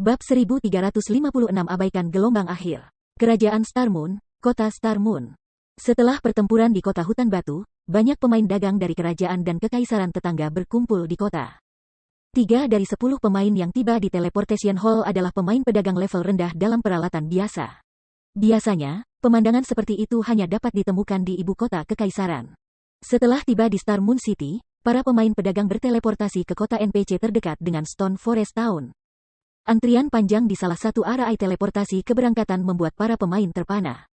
Bab 1356 Abaikan gelombang akhir. Kerajaan Star Moon, Kota Star Moon. Setelah pertempuran di kota hutan batu, banyak pemain dagang dari kerajaan dan kekaisaran tetangga berkumpul di kota. 3 dari 10 pemain yang tiba di Teleportation Hall adalah pemain pedagang level rendah dalam peralatan biasa. Biasanya, pemandangan seperti itu hanya dapat ditemukan di ibu kota kekaisaran. Setelah tiba di Star Moon City, para pemain pedagang berteleportasi ke kota NPC terdekat dengan Stone Forest Town. Antrian panjang di salah satu area teleportasi keberangkatan membuat para pemain terpana.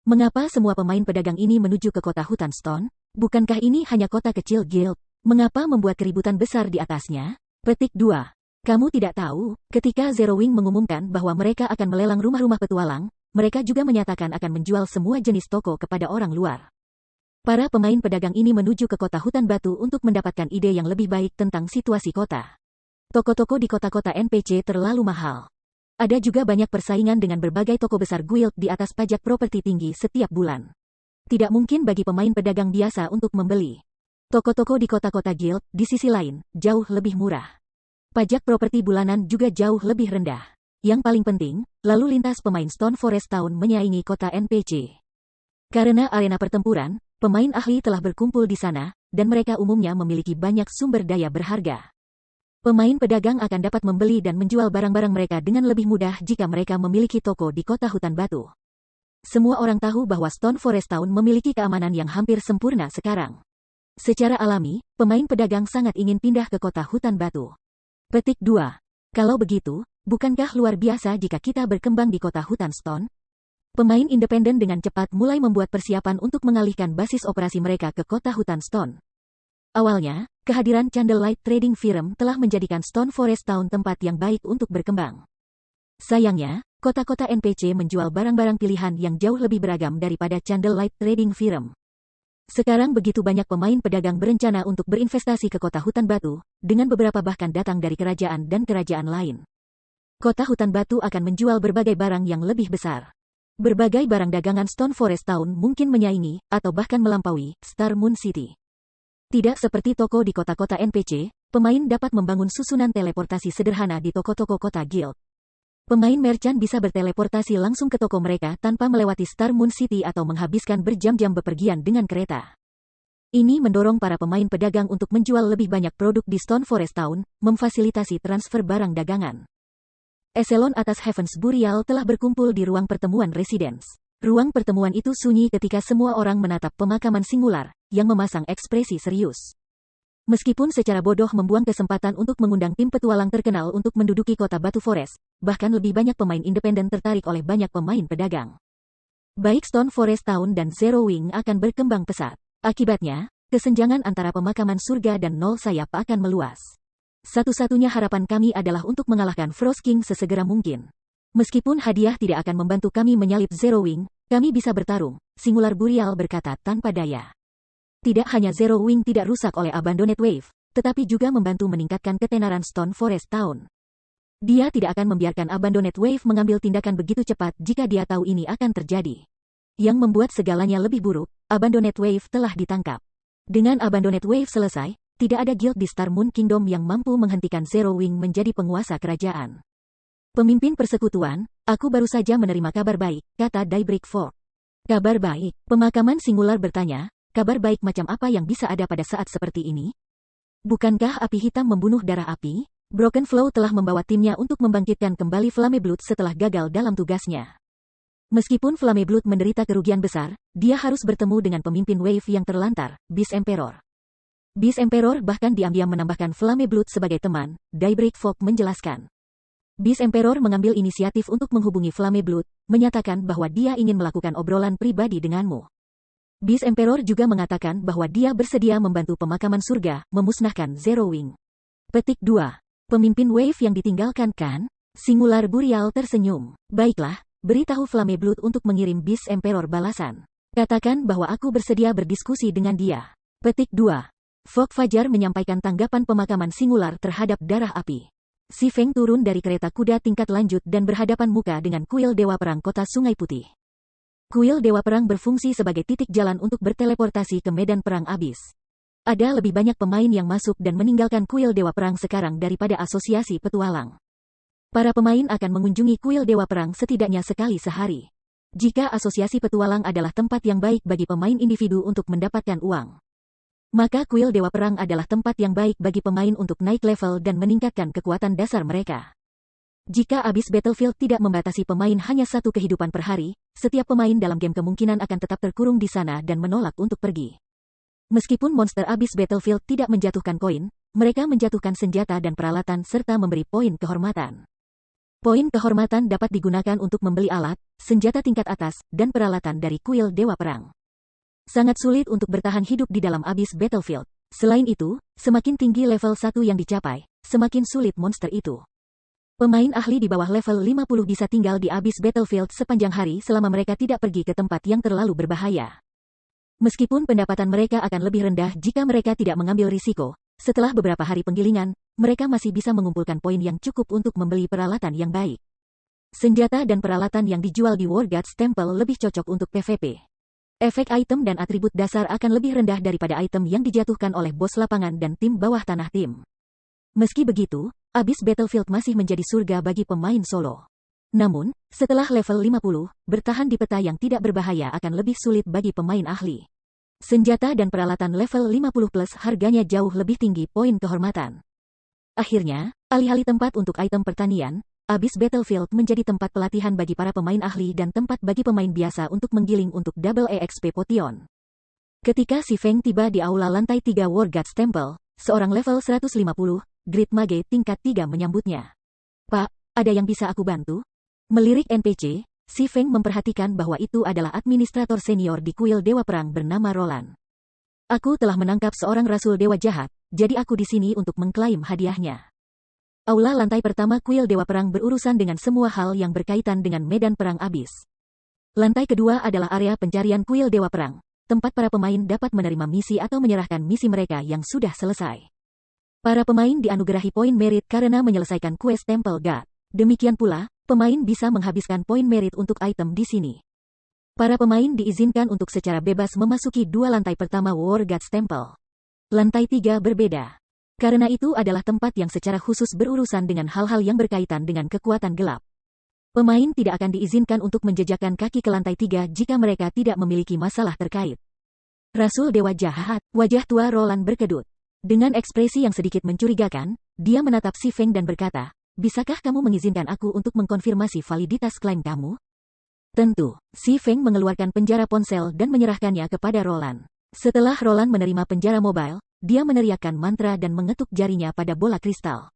Mengapa semua pemain pedagang ini menuju ke kota hutan Stone? Bukankah ini hanya kota kecil guild? Mengapa membuat keributan besar di atasnya? Petik 2. Kamu tidak tahu, ketika Zero Wing mengumumkan bahwa mereka akan melelang rumah-rumah petualang, mereka juga menyatakan akan menjual semua jenis toko kepada orang luar. Para pemain pedagang ini menuju ke kota hutan batu untuk mendapatkan ide yang lebih baik tentang situasi kota. Toko-toko di kota-kota NPC terlalu mahal. Ada juga banyak persaingan dengan berbagai toko besar guild di atas pajak properti tinggi setiap bulan. Tidak mungkin bagi pemain pedagang biasa untuk membeli. Toko-toko di kota-kota guild, di sisi lain, jauh lebih murah. Pajak properti bulanan juga jauh lebih rendah. Yang paling penting, lalu lintas pemain Stone Forest Town menyaingi kota NPC. Karena arena pertempuran, pemain ahli telah berkumpul di sana, dan mereka umumnya memiliki banyak sumber daya berharga. Pemain pedagang akan dapat membeli dan menjual barang-barang mereka dengan lebih mudah jika mereka memiliki toko di kota hutan batu. Semua orang tahu bahwa Stone Forest Town memiliki keamanan yang hampir sempurna sekarang. Secara alami, pemain pedagang sangat ingin pindah ke kota hutan batu. Petik 2. Kalau begitu, bukankah luar biasa jika kita berkembang di kota hutan Stone? Pemain independen dengan cepat mulai membuat persiapan untuk mengalihkan basis operasi mereka ke kota hutan Stone. Awalnya, kehadiran Candlelight Trading Firm telah menjadikan Stone Forest Town tempat yang baik untuk berkembang. Sayangnya, kota-kota NPC menjual barang-barang pilihan yang jauh lebih beragam daripada Candlelight Trading Firm. Sekarang begitu banyak pemain pedagang berencana untuk berinvestasi ke kota hutan batu, dengan beberapa bahkan datang dari kerajaan dan kerajaan lain. Kota hutan batu akan menjual berbagai barang yang lebih besar. Berbagai barang dagangan Stone Forest Town mungkin menyaingi, atau bahkan melampaui, Star Moon City. Tidak seperti toko di kota-kota NPC, pemain dapat membangun susunan teleportasi sederhana di toko-toko kota guild. Pemain merchant bisa berteleportasi langsung ke toko mereka tanpa melewati Star Moon City atau menghabiskan berjam-jam bepergian dengan kereta. Ini mendorong para pemain pedagang untuk menjual lebih banyak produk di Stone Forest Town, memfasilitasi transfer barang dagangan. Eselon atas Heavens Burial telah berkumpul di ruang pertemuan Residence. Ruang pertemuan itu sunyi ketika semua orang menatap pemakaman singular, yang memasang ekspresi serius. Meskipun secara bodoh membuang kesempatan untuk mengundang tim petualang terkenal untuk menduduki kota Batu Forest, bahkan lebih banyak pemain independen tertarik oleh banyak pemain pedagang. Baik Stone Forest Town dan Zero Wing akan berkembang pesat. Akibatnya, kesenjangan antara pemakaman surga dan nol sayap akan meluas. Satu-satunya harapan kami adalah untuk mengalahkan Frost King sesegera mungkin. Meskipun hadiah tidak akan membantu kami menyalip Zero Wing, kami bisa bertarung, Singular Burial berkata tanpa daya. Tidak hanya Zero Wing tidak rusak oleh Abandoned Wave, tetapi juga membantu meningkatkan ketenaran Stone Forest Town. Dia tidak akan membiarkan Abandoned Wave mengambil tindakan begitu cepat jika dia tahu ini akan terjadi. Yang membuat segalanya lebih buruk, Abandoned Wave telah ditangkap. Dengan Abandoned Wave selesai, tidak ada guild di Star Moon Kingdom yang mampu menghentikan Zero Wing menjadi penguasa kerajaan. Pemimpin persekutuan, aku baru saja menerima kabar baik, kata Daybreak Fork. Kabar baik, pemakaman singular bertanya, kabar baik macam apa yang bisa ada pada saat seperti ini? Bukankah api hitam membunuh darah api? Broken Flow telah membawa timnya untuk membangkitkan kembali Flameblood setelah gagal dalam tugasnya. Meskipun Flameblood menderita kerugian besar, dia harus bertemu dengan pemimpin Wave yang terlantar, Beast Emperor. Beast Emperor bahkan diam-diam menambahkan Flameblood sebagai teman, Daybreak Fork menjelaskan. Beast Emperor mengambil inisiatif untuk menghubungi Flameblood, menyatakan bahwa dia ingin melakukan obrolan pribadi denganmu. Beast Emperor juga mengatakan bahwa dia bersedia membantu pemakaman surga, memusnahkan Zero Wing. Petik 2. Pemimpin Wave yang ditinggalkan kan? Singular Burial tersenyum. Baiklah, beritahu Flameblood untuk mengirim Beast Emperor balasan. Katakan bahwa aku bersedia berdiskusi dengan dia. Petik 2. Fog Fajar menyampaikan tanggapan pemakaman singular terhadap darah api. Si Feng turun dari kereta kuda tingkat lanjut dan berhadapan muka dengan kuil Dewa Perang Kota Sungai Putih. Kuil Dewa Perang berfungsi sebagai titik jalan untuk berteleportasi ke medan perang abis. Ada lebih banyak pemain yang masuk dan meninggalkan kuil Dewa Perang sekarang daripada asosiasi petualang. Para pemain akan mengunjungi kuil Dewa Perang setidaknya sekali sehari. Jika asosiasi petualang adalah tempat yang baik bagi pemain individu untuk mendapatkan uang, maka kuil Dewa Perang adalah tempat yang baik bagi pemain untuk naik level dan meningkatkan kekuatan dasar mereka. Jika Abyss Battlefield tidak membatasi pemain hanya satu kehidupan per hari, setiap pemain dalam game kemungkinan akan tetap terkurung di sana dan menolak untuk pergi. Meskipun monster Abyss Battlefield tidak menjatuhkan koin, mereka menjatuhkan senjata dan peralatan serta memberi poin kehormatan. Poin kehormatan dapat digunakan untuk membeli alat, senjata tingkat atas, dan peralatan dari kuil Dewa Perang. Sangat sulit untuk bertahan hidup di dalam Abyss Battlefield. Selain itu, semakin tinggi level 1 yang dicapai, semakin sulit monster itu. Pemain ahli di bawah level 50 bisa tinggal di Abyss Battlefield sepanjang hari selama mereka tidak pergi ke tempat yang terlalu berbahaya. Meskipun pendapatan mereka akan lebih rendah jika mereka tidak mengambil risiko, setelah beberapa hari penggilingan, mereka masih bisa mengumpulkan poin yang cukup untuk membeli peralatan yang baik. Senjata dan peralatan yang dijual di War Gods Temple lebih cocok untuk PvP. Efek item dan atribut dasar akan lebih rendah daripada item yang dijatuhkan oleh bos lapangan dan tim bawah tanah tim. Meski begitu, Abyss Battlefield masih menjadi surga bagi pemain solo. Namun, setelah level 50, bertahan di peta yang tidak berbahaya akan lebih sulit bagi pemain ahli. Senjata dan peralatan level 50 plus harganya jauh lebih tinggi poin kehormatan. Akhirnya, alih-alih tempat untuk item pertanian, Abyss Battlefield menjadi tempat pelatihan bagi para pemain ahli dan tempat bagi pemain biasa untuk menggiling untuk double EXP potion. Ketika Si Feng tiba di aula lantai 3 War Gods Temple, seorang level 150, Great Mage tingkat 3 menyambutnya. Pak, ada yang bisa aku bantu? Melirik NPC, Si Feng memperhatikan bahwa itu adalah administrator senior di kuil Dewa Perang bernama Roland. Aku telah menangkap seorang rasul dewa jahat, jadi aku di sini untuk mengklaim hadiahnya. Aula lantai pertama kuil Dewa Perang berurusan dengan semua hal yang berkaitan dengan medan perang Abyss. Lantai kedua adalah area pencarian kuil Dewa Perang, tempat para pemain dapat menerima misi atau menyerahkan misi mereka yang sudah selesai. Para pemain dianugerahi poin merit karena menyelesaikan quest Temple God. Demikian pula, pemain bisa menghabiskan poin merit untuk item di sini. Para pemain diizinkan untuk secara bebas memasuki dua lantai pertama War Gods Temple. Lantai 3 berbeda. Karena itu adalah tempat yang secara khusus berurusan dengan hal-hal yang berkaitan dengan kekuatan gelap. Pemain tidak akan diizinkan untuk menjejakkan kaki ke lantai 3 jika mereka tidak memiliki masalah terkait. Rasul Dewa Jahat, wajah tua Roland berkedut. Dengan ekspresi yang sedikit mencurigakan, dia menatap Si Feng dan berkata, bisakah kamu mengizinkan aku untuk mengkonfirmasi validitas klaim kamu? Tentu, Si Feng mengeluarkan penjara ponsel dan menyerahkannya kepada Roland. Setelah Roland menerima penjara mobile, dia meneriakkan mantra dan mengetuk jarinya pada bola kristal.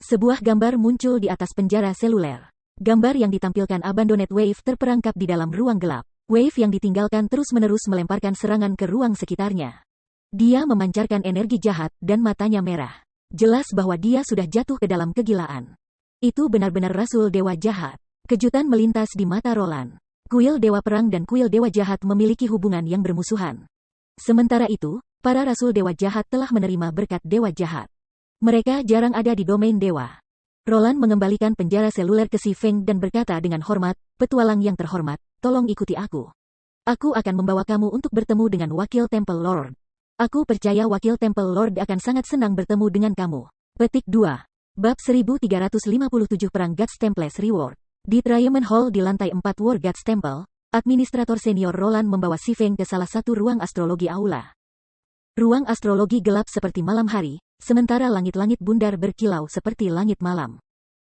Sebuah gambar muncul di atas penjara seluler. Gambar yang ditampilkan Abandoned Wave terperangkap di dalam ruang gelap. Wave yang ditinggalkan terus-menerus melemparkan serangan ke ruang sekitarnya. Dia memancarkan energi jahat dan matanya merah. Jelas bahwa dia sudah jatuh ke dalam kegilaan. Itu benar-benar Rasul Dewa Jahat. Kejutan melintas di mata Roland. Kuil Dewa Perang dan Kuil Dewa Jahat memiliki hubungan yang bermusuhan. Sementara itu, para Rasul Dewa Jahat telah menerima berkat Dewa Jahat. Mereka jarang ada di domain Dewa. Roland mengembalikan penjara seluler ke Si Feng dan berkata dengan hormat, petualang yang terhormat, tolong ikuti aku. Aku akan membawa kamu untuk bertemu dengan Wakil Temple Lord. Aku percaya Wakil Temple Lord akan sangat senang bertemu dengan kamu. Petik 2. Bab 1357 Perang Gods Temples Reward. Di Triumph Hall di lantai 4 War Gods Temple, administrator senior Roland membawa Si Feng ke salah satu ruang astrologi aula. Ruang astrologi gelap seperti malam hari, sementara langit-langit bundar berkilau seperti langit malam.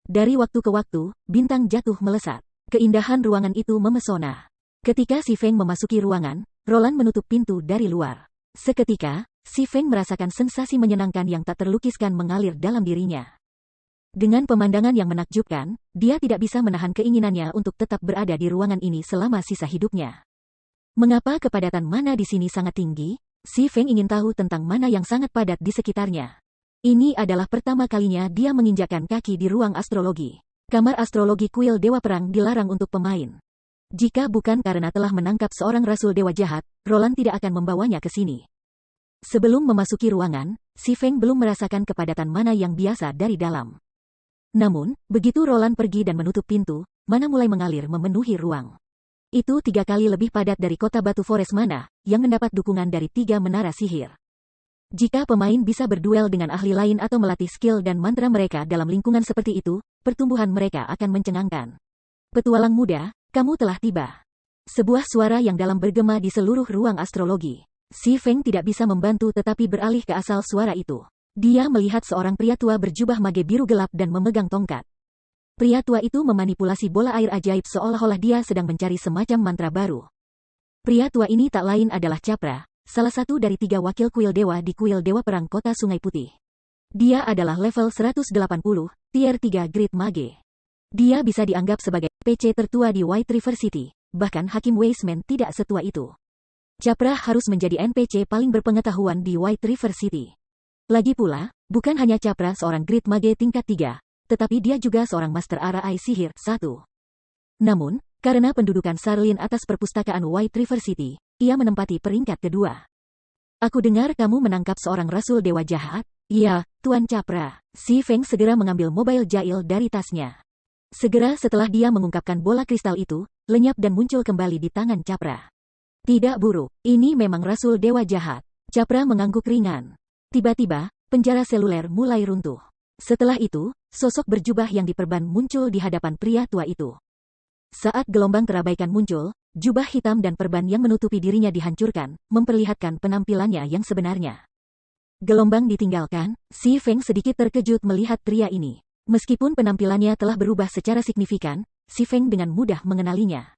Dari waktu ke waktu, bintang jatuh melesat. Keindahan ruangan itu memesona. Ketika Si Feng memasuki ruangan, Roland menutup pintu dari luar. Seketika, Si Feng merasakan sensasi menyenangkan yang tak terlukiskan mengalir dalam dirinya. Dengan pemandangan yang menakjubkan, dia tidak bisa menahan keinginannya untuk tetap berada di ruangan ini selama sisa hidupnya. Mengapa kepadatan mana di sini sangat tinggi? Si Feng ingin tahu tentang mana yang sangat padat di sekitarnya. Ini adalah pertama kalinya dia menginjakkan kaki di ruang astrologi. Kamar astrologi kuil Dewa Perang dilarang untuk pemain. Jika bukan karena telah menangkap seorang rasul dewa jahat, Roland tidak akan membawanya ke sini. Sebelum memasuki ruangan, Si Feng belum merasakan kepadatan mana yang biasa dari dalam. Namun, begitu Roland pergi dan menutup pintu, mana mulai mengalir memenuhi ruang. Itu 3 kali lebih padat dari kota batu Forest Mana, yang mendapat dukungan dari 3 menara sihir. Jika pemain bisa berduel dengan ahli lain atau melatih skill dan mantra mereka dalam lingkungan seperti itu, pertumbuhan mereka akan mencengangkan. Petualang muda, kamu telah tiba. Sebuah suara yang dalam bergema di seluruh ruang astrologi. Si Feng tidak bisa membantu tetapi beralih ke asal suara itu. Dia melihat seorang pria tua berjubah mage biru gelap dan memegang tongkat. Pria tua itu memanipulasi bola air ajaib seolah-olah dia sedang mencari semacam mantra baru. Pria tua ini tak lain adalah Capra, salah satu dari 3 wakil kuil dewa di kuil dewa perang kota Sungai Putih. Dia adalah level 180, tier 3 Great Mage. Dia bisa dianggap sebagai PC tertua di White River City, bahkan Hakim Weisman tidak setua itu. Capra harus menjadi NPC paling berpengetahuan di White River City. Lagi pula, bukan hanya Capra seorang Great Mage tingkat 3, tetapi dia juga seorang Master Arai Sihir 1. Namun, karena pendudukan Sarlin atas perpustakaan White River City, ia menempati peringkat kedua. Aku dengar kamu menangkap seorang rasul dewa jahat? Iya, Tuan Capra. Si Feng segera mengambil mobile jail dari tasnya. Segera setelah dia mengungkapkan bola kristal itu, lenyap dan muncul kembali di tangan Capra. Tidak buruk, ini memang rasul dewa jahat. Capra mengangguk ringan. Tiba-tiba, penjara seluler mulai runtuh. Setelah itu, sosok berjubah yang diperban muncul di hadapan pria tua itu. Saat gelombang terabaikan muncul, jubah hitam dan perban yang menutupi dirinya dihancurkan, memperlihatkan penampilannya yang sebenarnya. Gelombang ditinggalkan, Si Feng sedikit terkejut melihat pria ini. Meskipun penampilannya telah berubah secara signifikan, Si Feng dengan mudah mengenalinya.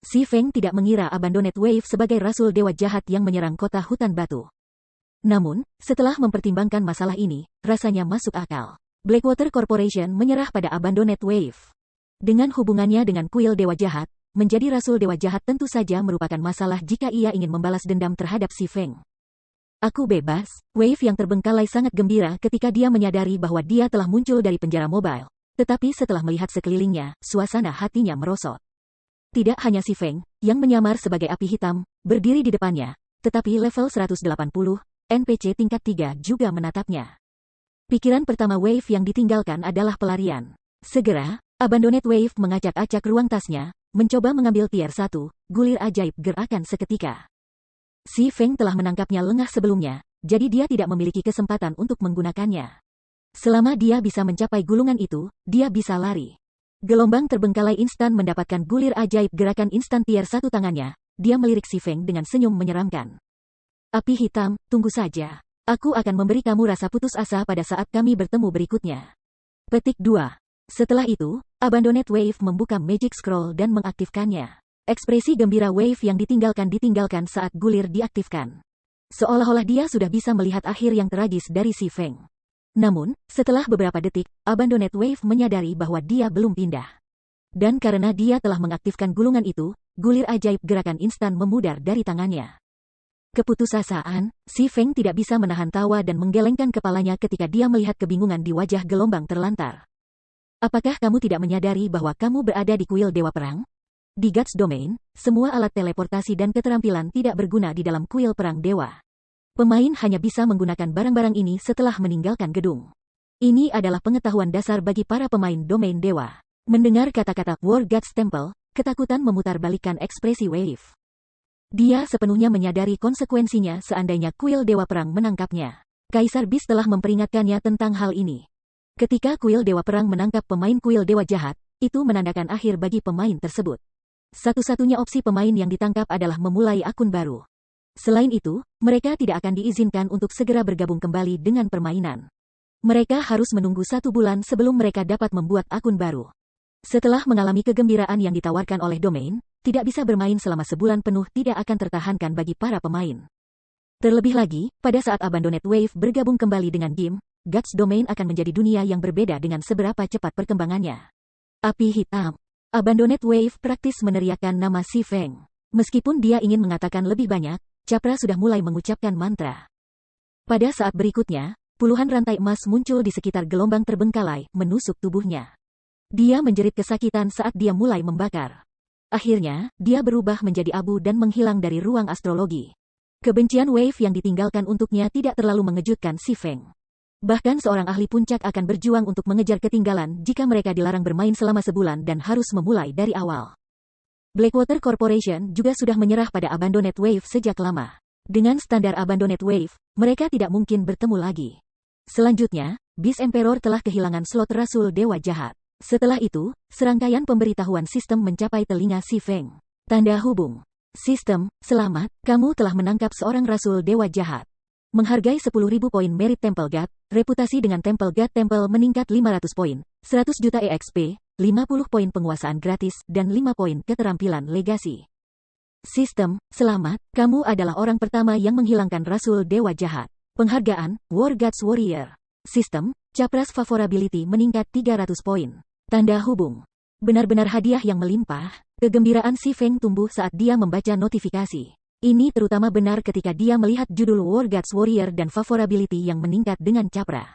Si Feng tidak mengira Abandoned Wave sebagai rasul dewa jahat yang menyerang kota hutan batu. Namun, setelah mempertimbangkan masalah ini, rasanya masuk akal. Blackwater Corporation menyerah pada Abandoned Wave. Dengan hubungannya dengan kuil dewa jahat, menjadi rasul dewa jahat tentu saja merupakan masalah jika ia ingin membalas dendam terhadap Si Feng. Aku bebas, Wave yang terbengkalai sangat gembira ketika dia menyadari bahwa dia telah muncul dari penjara mobile. Tetapi setelah melihat sekelilingnya, suasana hatinya merosot. Tidak hanya Si Feng, yang menyamar sebagai api hitam, berdiri di depannya, tetapi level 180, NPC tingkat 3 juga menatapnya. Pikiran pertama Wave yang ditinggalkan adalah pelarian. Segera, Abandoned Wave mengacak-acak ruang tasnya, mencoba mengambil tier 1, gulir ajaib gerakan seketika. Si Feng telah menangkapnya lengah sebelumnya, jadi dia tidak memiliki kesempatan untuk menggunakannya. Selama dia bisa mencapai gulungan itu, dia bisa lari. Gelombang terbengkalai instan mendapatkan gulir ajaib gerakan instan tier 1 tangannya, dia melirik Si Feng dengan senyum menyeramkan. Api hitam, tunggu saja. Aku akan memberi kamu rasa putus asa pada saat kami bertemu berikutnya. Petik 2. Setelah itu, Abandoned Wave membuka Magic Scroll dan mengaktifkannya. Ekspresi gembira Wave yang ditinggalkan saat gulir diaktifkan. Seolah-olah dia sudah bisa melihat akhir yang tragis dari Si Feng. Namun, setelah beberapa detik, Abandoned Wave menyadari bahwa dia belum pindah. Dan karena dia telah mengaktifkan gulungan itu, gulir ajaib gerakan instan memudar dari tangannya. Keputusasaan, Si Feng tidak bisa menahan tawa dan menggelengkan kepalanya ketika dia melihat kebingungan di wajah gelombang terlantar. Apakah kamu tidak menyadari bahwa kamu berada di kuil dewa perang? Di Guts Domain, semua alat teleportasi dan keterampilan tidak berguna di dalam kuil perang dewa. Pemain hanya bisa menggunakan barang-barang ini setelah meninggalkan gedung. Ini adalah pengetahuan dasar bagi para pemain domain dewa. Mendengar kata-kata War Gods Temple, ketakutan memutarbalikkan ekspresi Wave. Dia sepenuhnya menyadari konsekuensinya seandainya kuil dewa perang menangkapnya. Kaisar Beast telah memperingatkannya tentang hal ini. Ketika kuil dewa perang menangkap pemain kuil dewa jahat, itu menandakan akhir bagi pemain tersebut. Satu-satunya opsi pemain yang ditangkap adalah memulai akun baru. Selain itu, mereka tidak akan diizinkan untuk segera bergabung kembali dengan permainan. Mereka harus menunggu 1 bulan sebelum mereka dapat membuat akun baru. Setelah mengalami kegembiraan yang ditawarkan oleh domain, tidak bisa bermain selama sebulan penuh tidak akan tertahankan bagi para pemain. Terlebih lagi, pada saat Abandoned Wave bergabung kembali dengan game, Guts Domain akan menjadi dunia yang berbeda dengan seberapa cepat perkembangannya. Api hitam. Abandoned Wave praktis meneriakkan nama Si Feng. Meskipun dia ingin mengatakan lebih banyak, Capra sudah mulai mengucapkan mantra. Pada saat berikutnya, puluhan rantai emas muncul di sekitar gelombang terbengkalai, menusuk tubuhnya. Dia menjerit kesakitan saat dia mulai membakar. Akhirnya, dia berubah menjadi abu dan menghilang dari ruang astrologi. Kebencian Wave yang ditinggalkan untuknya tidak terlalu mengejutkan Si Feng. Bahkan seorang ahli puncak akan berjuang untuk mengejar ketinggalan jika mereka dilarang bermain selama sebulan dan harus memulai dari awal. Blackwater Corporation juga sudah menyerah pada Abandoned Wave sejak lama. Dengan standar Abandoned Wave, mereka tidak mungkin bertemu lagi. Selanjutnya, Beast Emperor telah kehilangan slot Rasul Dewa Jahat. Setelah itu, serangkaian pemberitahuan sistem mencapai telinga Si Feng. Tanda hubung. Sistem, selamat, kamu telah menangkap seorang Rasul Dewa Jahat. Menghargai 10.000 poin merit Temple God, reputasi dengan Temple God Temple meningkat 500 poin, 100 juta EXP, 50 poin penguasaan gratis, dan 5 poin keterampilan legasi. Sistem, selamat, kamu adalah orang pertama yang menghilangkan Rasul Dewa Jahat. Penghargaan, War Gods Warrior. Sistem, Capras Favorability meningkat 300 poin. Tanda hubung. Benar-benar hadiah yang melimpah. Kegembiraan Si Feng tumbuh saat dia membaca notifikasi. Ini terutama benar ketika dia melihat judul War Gods Warrior dan Favorability yang meningkat dengan Capra.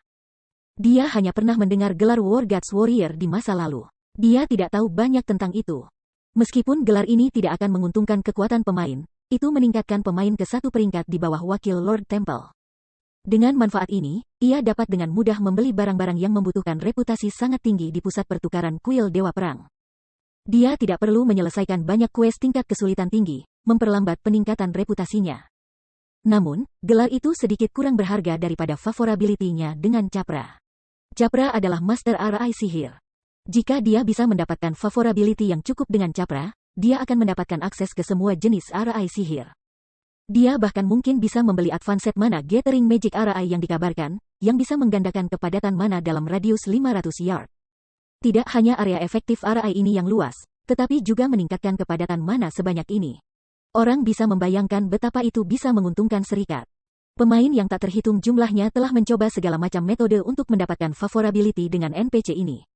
Dia hanya pernah mendengar gelar War Gods Warrior di masa lalu. Dia tidak tahu banyak tentang itu. Meskipun gelar ini tidak akan menguntungkan kekuatan pemain, itu meningkatkan pemain ke satu peringkat di bawah wakil Lord Temple. Dengan manfaat ini, ia dapat dengan mudah membeli barang-barang yang membutuhkan reputasi sangat tinggi di pusat pertukaran kuil Dewa Perang. Dia tidak perlu menyelesaikan banyak quest tingkat kesulitan tinggi, memperlambat peningkatan reputasinya. Namun, gelar itu sedikit kurang berharga daripada favorability-nya dengan Capra. Capra adalah Master RI Sihir. Jika dia bisa mendapatkan favorability yang cukup dengan Capra, dia akan mendapatkan akses ke semua jenis RI Sihir. Dia bahkan mungkin bisa membeli Advanced Mana Gathering Magic RI yang dikabarkan, yang bisa menggandakan kepadatan mana dalam radius 500 yard. Tidak hanya area efektif RI ini yang luas, tetapi juga meningkatkan kepadatan mana sebanyak ini. Orang bisa membayangkan betapa itu bisa menguntungkan serikat. Pemain yang tak terhitung jumlahnya telah mencoba segala macam metode untuk mendapatkan favorability dengan NPC ini.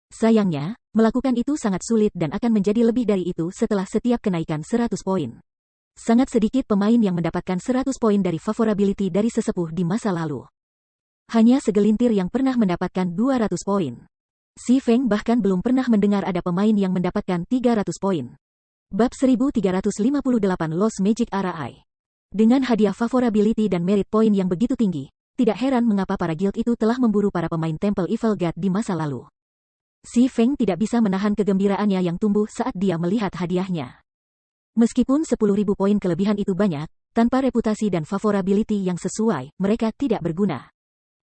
Sayangnya, melakukan itu sangat sulit dan akan menjadi lebih dari itu setelah setiap kenaikan 100 poin. Sangat sedikit pemain yang mendapatkan 100 poin dari favorability dari sesepuh di masa lalu. Hanya segelintir yang pernah mendapatkan 200 poin. Si Feng bahkan belum pernah mendengar ada pemain yang mendapatkan 300 poin. Bab 1358 Lost Magic RI. Dengan hadiah favorability dan merit point yang begitu tinggi, tidak heran mengapa para guild itu telah memburu para pemain Temple Evil God di masa lalu. Si Feng tidak bisa menahan kegembiraannya yang tumbuh saat dia melihat hadiahnya. Meskipun 10.000 poin kelebihan itu banyak, tanpa reputasi dan favorability yang sesuai, mereka tidak berguna.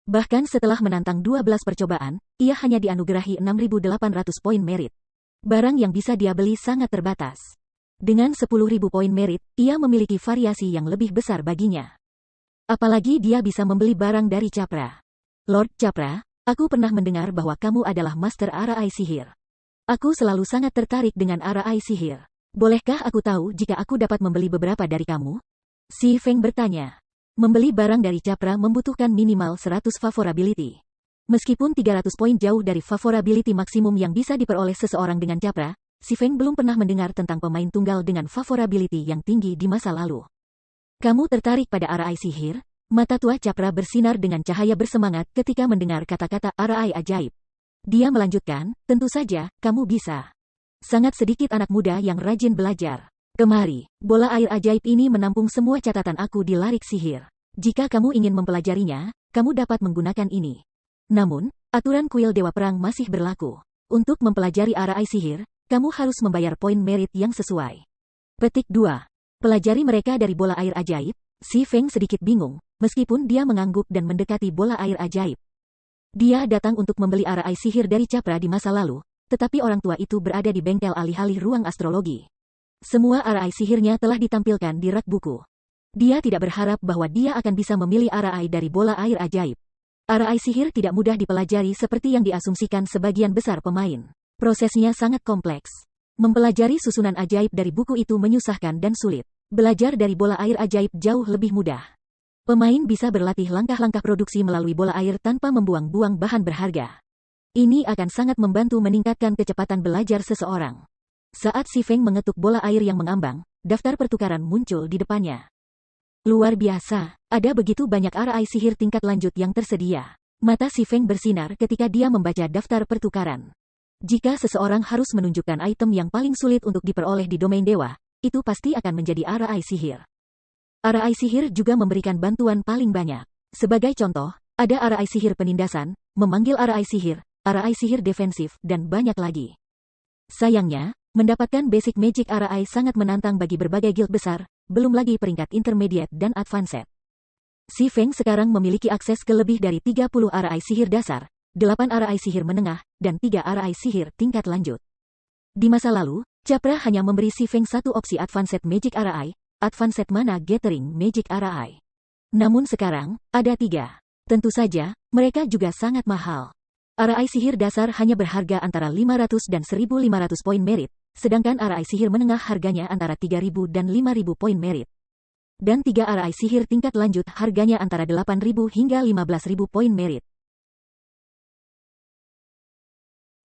Bahkan setelah menantang 12 percobaan, ia hanya dianugerahi 6.800 poin merit. Barang yang bisa dia beli sangat terbatas. Dengan 10.000 poin merit, ia memiliki variasi yang lebih besar baginya. Apalagi dia bisa membeli barang dari Capra. Lord Capra, aku pernah mendengar bahwa kamu adalah Master RI Sihir. Aku selalu sangat tertarik dengan RI Sihir. Bolehkah aku tahu jika aku dapat membeli beberapa dari kamu? Si Feng bertanya. Membeli barang dari Capra membutuhkan minimal 100 favorability. Meskipun 300 poin jauh dari favorability maksimum yang bisa diperoleh seseorang dengan Capra, Si Feng belum pernah mendengar tentang pemain tunggal dengan favorability yang tinggi di masa lalu. Kamu tertarik pada RI Sihir? Mata tua Capra bersinar dengan cahaya bersemangat ketika mendengar kata-kata RI ajaib. Dia melanjutkan, tentu saja, kamu bisa. Sangat sedikit anak muda yang rajin belajar. Kemari, bola air ajaib ini menampung semua catatan aku di Larik Sihir. Jika kamu ingin mempelajarinya, kamu dapat menggunakan ini. Namun, aturan kuil Dewa Perang masih berlaku. Untuk mempelajari RI Sihir, kamu harus membayar poin merit yang sesuai. Petik 2. Pelajari mereka dari bola air ajaib. Si Feng sedikit bingung, meskipun dia mengangguk dan mendekati bola air ajaib. Dia datang untuk membeli RI Sihir dari Capra di masa lalu, tetapi orang tua itu berada di bengkel alih-alih ruang astrologi. Semua RI sihirnya telah ditampilkan di rak buku. Dia tidak berharap bahwa dia akan bisa memilih RI dari bola air ajaib. RI sihir tidak mudah dipelajari seperti yang diasumsikan sebagian besar pemain. Prosesnya sangat kompleks. Mempelajari susunan ajaib dari buku itu menyusahkan dan sulit. Belajar dari bola air ajaib jauh lebih mudah. Pemain bisa berlatih langkah-langkah produksi melalui bola air tanpa membuang-buang bahan berharga. Ini akan sangat membantu meningkatkan kecepatan belajar seseorang. Saat Si Feng mengetuk bola air yang mengambang, daftar pertukaran muncul di depannya. Luar biasa, ada begitu banyak RI sihir tingkat lanjut yang tersedia. Mata Si Feng bersinar ketika dia membaca daftar pertukaran. Jika seseorang harus menunjukkan item yang paling sulit untuk diperoleh di domain dewa, itu pasti akan menjadi RI sihir. RI sihir juga memberikan bantuan paling banyak. Sebagai contoh, ada RI sihir penindasan, memanggil RI sihir defensif, dan banyak lagi. Sayangnya, Mendapatkan Basic Magic RI sangat menantang bagi berbagai guild besar, belum lagi peringkat Intermediate dan Advanced. Si Feng sekarang memiliki akses ke lebih dari 30 RI sihir dasar, 8 RI sihir menengah, dan 3 RI sihir tingkat lanjut. Di masa lalu, Capra hanya memberi Si Feng satu opsi Advanced Magic RI, Advanced Mana Gathering Magic RI. Namun sekarang, ada 3. Tentu saja, mereka juga sangat mahal. RI sihir dasar hanya berharga antara 500 dan 1.500 poin merit, sedangkan RI sihir menengah harganya antara 3.000 dan 5.000 poin merit. Dan 3 RI sihir tingkat lanjut harganya antara 8.000 hingga 15.000 poin merit.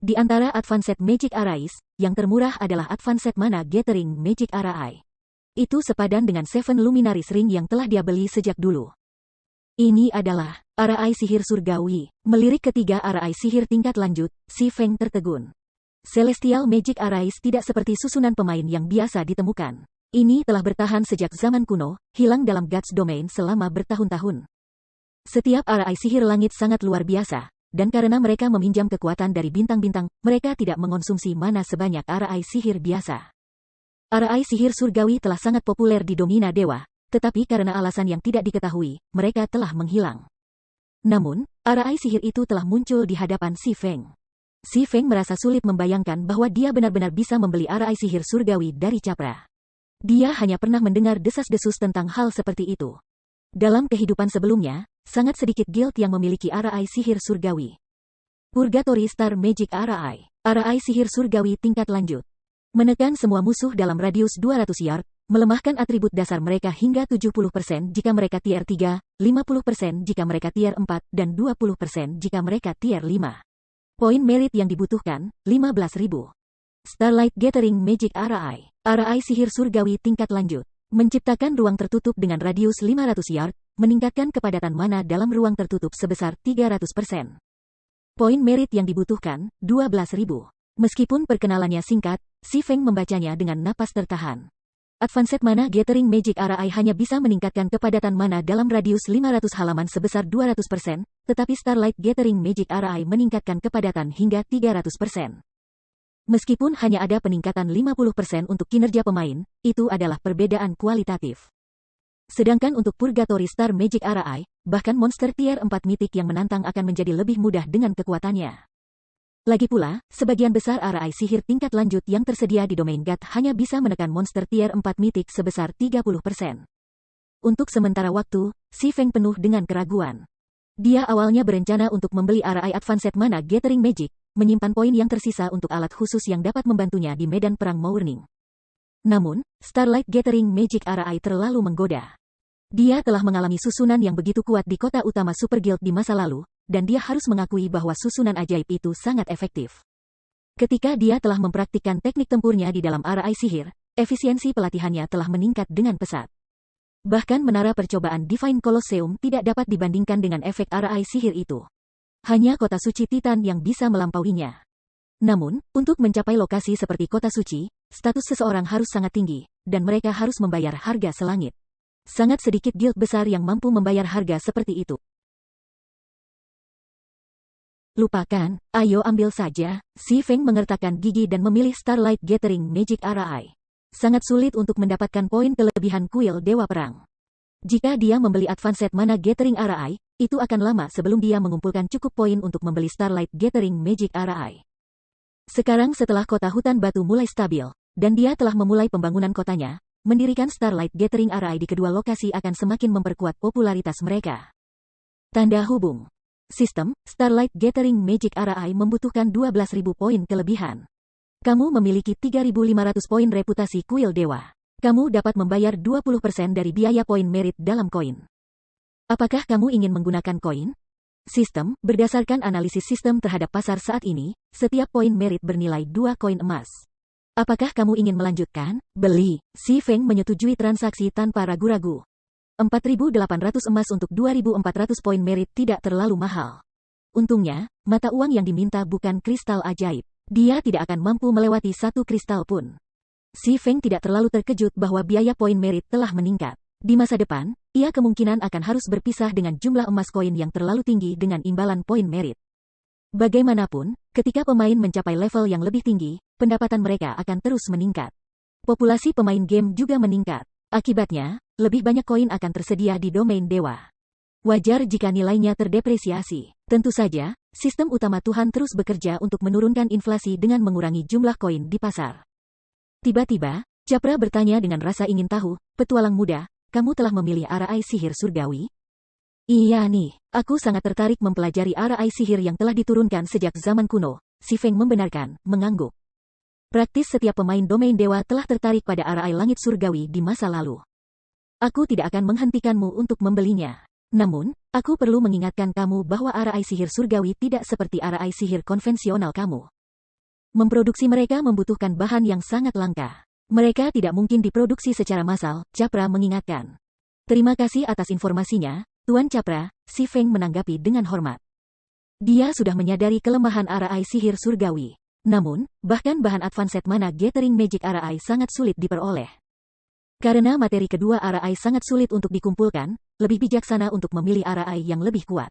Di antara Advanced Magic RIs, yang termurah adalah Advanced Mana Gathering Magic RI. Itu sepadan dengan Seven Luminaries Ring yang telah dia beli sejak dulu. Ini adalah RI sihir surgawi. Melirik ketiga RI sihir tingkat lanjut, Si Feng tertegun. Celestial Magic RIs tidak seperti susunan pemain yang biasa ditemukan. Ini telah bertahan sejak zaman kuno, hilang dalam Gods Domain selama bertahun-tahun. Setiap RI sihir langit sangat luar biasa, dan karena mereka meminjam kekuatan dari bintang-bintang, mereka tidak mengonsumsi mana sebanyak RI sihir biasa. RI sihir surgawi telah sangat populer di Domina Dewa, tetapi karena alasan yang tidak diketahui, mereka telah menghilang. Namun, RI sihir itu telah muncul di hadapan Si Feng. Si Feng merasa sulit membayangkan bahwa dia benar-benar bisa membeli RI sihir surgawi dari Capra. Dia hanya pernah mendengar desas-desus tentang hal seperti itu. Dalam kehidupan sebelumnya, sangat sedikit guild yang memiliki RI sihir surgawi. Purgatory Star Magic RI. RI sihir surgawi tingkat lanjut. Menekan semua musuh dalam radius 200 yard, melemahkan atribut dasar mereka hingga 70% jika mereka tier 3, 50% jika mereka tier 4, dan 20% jika mereka tier 5. Poin merit yang dibutuhkan, 15.000. Starlight Gathering Magic RI. RI sihir surgawi tingkat lanjut. Menciptakan ruang tertutup dengan radius 500 yard, meningkatkan kepadatan mana dalam ruang tertutup sebesar 300%. Poin merit yang dibutuhkan, 12.000. Meskipun perkenalannya singkat, Si Feng membacanya dengan napas tertahan. Advanced Mana Gathering Magic RI hanya bisa meningkatkan kepadatan mana dalam radius 500 halaman sebesar 200%, tetapi Starlight Gathering Magic RI meningkatkan kepadatan hingga 300%. Meskipun hanya ada peningkatan 50% untuk kinerja pemain, itu adalah perbedaan kualitatif. Sedangkan untuk Purgatory Star Magic RI, bahkan monster tier 4 mitik yang menantang akan menjadi lebih mudah dengan kekuatannya. Lagi pula, sebagian besar RI sihir tingkat lanjut yang tersedia di Domain God hanya bisa menekan monster tier 4 mitik sebesar 30%. Untuk sementara waktu, Si Feng penuh dengan keraguan. Dia awalnya berencana untuk membeli RI Advanced Mana Gathering Magic, menyimpan poin yang tersisa untuk alat khusus yang dapat membantunya di medan perang Mourning. Namun, Starlight Gathering Magic RI terlalu menggoda. Dia telah mengalami susunan yang begitu kuat di kota utama Super Guild di masa lalu, dan dia harus mengakui bahwa susunan ajaib itu sangat efektif. Ketika dia telah mempraktikkan teknik tempurnya di dalam RI sihir, efisiensi pelatihannya telah meningkat dengan pesat. Bahkan menara percobaan Divine Colosseum tidak dapat dibandingkan dengan efek RI sihir itu. Hanya kota suci Titan yang bisa melampauinya. Namun, untuk mencapai lokasi seperti kota suci, status seseorang harus sangat tinggi, dan mereka harus membayar harga selangit. Sangat sedikit guild besar yang mampu membayar harga seperti itu. Lupakan, ayo ambil saja. Si Feng mengertakkan gigi dan memilih Starlight Gathering Magic RI. Sangat sulit untuk mendapatkan poin kelebihan kuil Dewa Perang. Jika dia membeli Advanced Mana Gathering RI, itu akan lama sebelum dia mengumpulkan cukup poin untuk membeli Starlight Gathering Magic RI. Sekarang setelah kota hutan batu mulai stabil, dan dia telah memulai pembangunan kotanya, mendirikan Starlight Gathering RI di kedua lokasi akan semakin memperkuat popularitas mereka. Tanda hubung. Sistem, Starlight Gathering Magic RI membutuhkan 12.000 poin kelebihan. Kamu memiliki 3.500 poin reputasi kuil dewa. Kamu dapat membayar 20% dari biaya poin merit dalam koin. Apakah kamu ingin menggunakan koin? Sistem, berdasarkan analisis sistem terhadap pasar saat ini, setiap poin merit bernilai 2 koin emas. Apakah kamu ingin melanjutkan? Beli. Si Feng menyetujui transaksi tanpa ragu-ragu. 4.800 emas untuk 2.400 poin merit tidak terlalu mahal. Untungnya, mata uang yang diminta bukan kristal ajaib. Dia tidak akan mampu melewati satu kristal pun. Si Feng tidak terlalu terkejut bahwa biaya poin merit telah meningkat. Di masa depan, ia kemungkinan akan harus berpisah dengan jumlah emas koin yang terlalu tinggi dengan imbalan poin merit. Bagaimanapun, Ketika pemain mencapai level yang lebih tinggi, pendapatan mereka akan terus meningkat. Populasi pemain game juga meningkat. Akibatnya, lebih banyak koin akan tersedia di domain dewa. Wajar jika nilainya terdepresiasi. Tentu saja, sistem utama Tuhan terus bekerja untuk menurunkan inflasi dengan mengurangi jumlah koin di pasar. Tiba-tiba, Capra bertanya dengan rasa ingin tahu, "Petualang muda, kamu telah memilih arai sihir surgawi?" "Iya nih, aku sangat tertarik mempelajari arai sihir yang telah diturunkan sejak zaman kuno," Si Feng membenarkan, mengangguk. Praktis setiap pemain domain dewa telah tertarik pada arai langit surgawi di masa lalu. Aku tidak akan menghentikanmu untuk membelinya. Namun, aku perlu mengingatkan kamu bahwa arai sihir surgawi tidak seperti arai sihir konvensional kamu. Memproduksi mereka membutuhkan bahan yang sangat langka. Mereka tidak mungkin diproduksi secara massal, Capra mengingatkan. "Terima kasih atas informasinya, Tuan Capra," Si Feng menanggapi dengan hormat. Dia sudah menyadari kelemahan arai sihir surgawi. Namun, bahkan bahan advanced mana gathering magic arai sangat sulit diperoleh. Karena materi kedua arai sangat sulit untuk dikumpulkan, lebih bijaksana untuk memilih arai yang lebih kuat.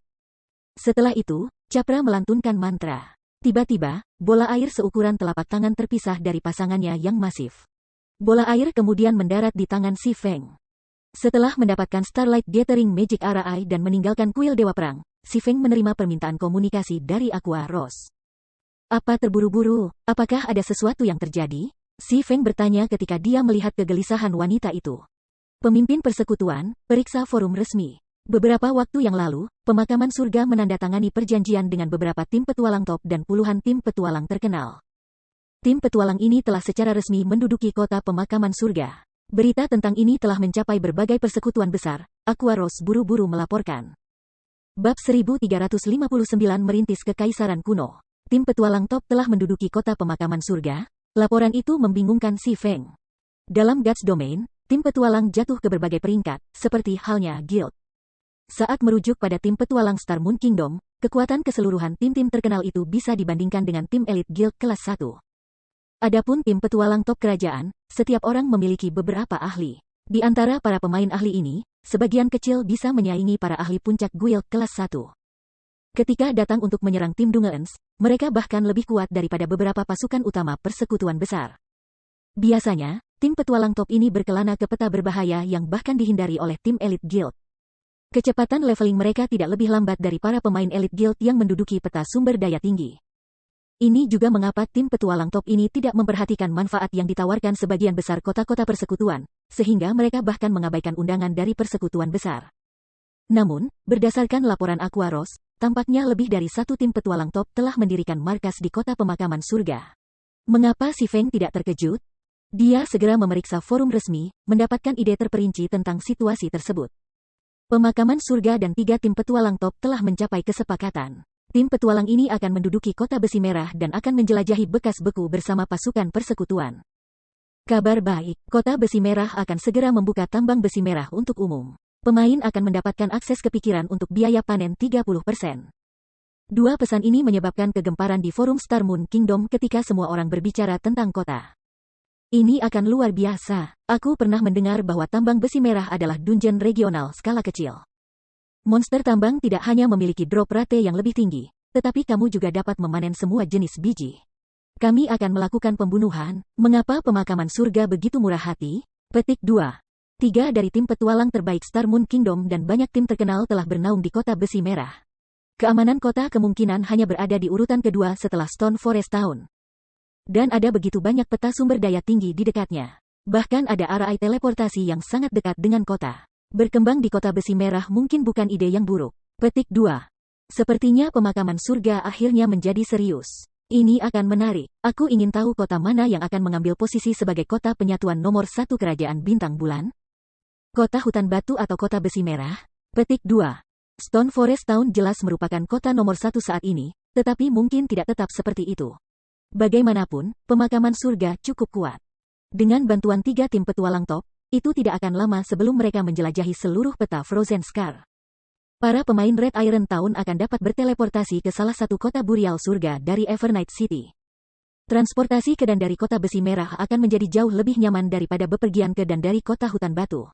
Setelah itu, Capra melantunkan mantra. Tiba-tiba, bola air seukuran telapak tangan terpisah dari pasangannya yang masif. Bola air kemudian mendarat di tangan Si Feng. Setelah mendapatkan Starlight Gathering Magic Arai dan meninggalkan kuil Dewa Perang, Si Feng menerima permintaan komunikasi dari Aqua Rose. "Apa terburu-buru? Apakah ada sesuatu yang terjadi?" Si Feng bertanya ketika dia melihat kegelisahan wanita itu. "Pemimpin persekutuan, periksa forum resmi. Beberapa waktu yang lalu, Pemakaman Surga menandatangani perjanjian dengan beberapa tim petualang top dan puluhan tim petualang terkenal. Tim petualang ini telah secara resmi menduduki kota Pemakaman Surga. Berita tentang ini telah mencapai berbagai persekutuan besar," Aqua Rose buru-buru melaporkan. Bab 1359 Merintis Kekaisaran Kuno. Tim petualang top telah menduduki kota Pemakaman Surga. Laporan itu membingungkan Si Feng. Dalam Gods Domain, tim petualang jatuh ke berbagai peringkat, seperti halnya guild. Saat merujuk pada tim petualang Star Moon Kingdom, kekuatan keseluruhan tim-tim terkenal itu bisa dibandingkan dengan tim elit guild kelas 1. Adapun tim petualang top kerajaan, setiap orang memiliki beberapa ahli. Di antara para pemain ahli ini, sebagian kecil bisa menyaingi para ahli puncak guild kelas 1. Ketika datang untuk menyerang tim Dungeons, mereka bahkan lebih kuat daripada beberapa pasukan utama persekutuan besar. Biasanya, tim petualang top ini berkelana ke peta berbahaya yang bahkan dihindari oleh tim elit guild. Kecepatan leveling mereka tidak lebih lambat dari para pemain elit guild yang menduduki peta sumber daya tinggi. Ini juga mengapa tim petualang top ini tidak memperhatikan manfaat yang ditawarkan sebagian besar kota-kota persekutuan, sehingga mereka bahkan mengabaikan undangan dari persekutuan besar. Namun, berdasarkan laporan Aqua Rose, tampaknya lebih dari satu tim petualang top telah mendirikan markas di kota Pemakaman Surga. Mengapa Si Feng tidak terkejut? Dia segera memeriksa forum resmi, mendapatkan ide terperinci tentang situasi tersebut. Pemakaman Surga dan 3 tim petualang top telah mencapai kesepakatan. Tim petualang ini akan menduduki kota Besi Merah dan akan menjelajahi bekas beku bersama pasukan persekutuan. Kabar baik, kota Besi Merah akan segera membuka tambang besi merah untuk umum. Pemain akan mendapatkan akses ke pikiran untuk biaya panen 30%. Dua pesan ini menyebabkan kegemparan di forum Star Moon Kingdom ketika semua orang berbicara tentang kota. "Ini akan luar biasa. Aku pernah mendengar bahwa tambang besi merah adalah dungeon regional skala kecil. Monster tambang tidak hanya memiliki drop rate yang lebih tinggi, tetapi kamu juga dapat memanen semua jenis biji. Kami akan melakukan pembunuhan. Mengapa Pemakaman Surga begitu murah hati?" Petik 2. 3 dari tim petualang terbaik Star Moon Kingdom dan banyak tim terkenal telah bernaung di kota Besi Merah. Keamanan kota kemungkinan hanya berada di urutan kedua setelah Stone Forest Town. Dan ada begitu banyak peta sumber daya tinggi di dekatnya. Bahkan ada arai teleportasi yang sangat dekat dengan kota. Berkembang di kota Besi Merah mungkin bukan ide yang buruk. Petik 2. Sepertinya Pemakaman Surga akhirnya menjadi serius. Ini akan menarik. Aku ingin tahu kota mana yang akan mengambil posisi sebagai kota penyatuan nomor 1 kerajaan bintang bulan. Kota Hutan Batu atau kota Besi Merah? Petik 2. Stone Forest Town jelas merupakan kota nomor 1 saat ini, tetapi mungkin tidak tetap seperti itu. Bagaimanapun, Pemakaman Surga cukup kuat. Dengan bantuan 3 tim petualang top, itu tidak akan lama sebelum mereka menjelajahi seluruh peta Frozen Scar. Para pemain Red Iron Town akan dapat berteleportasi ke salah satu kota Burial Surga dari Evernight City. Transportasi ke dan dari kota Besi Merah akan menjadi jauh lebih nyaman daripada bepergian ke dan dari kota Hutan Batu.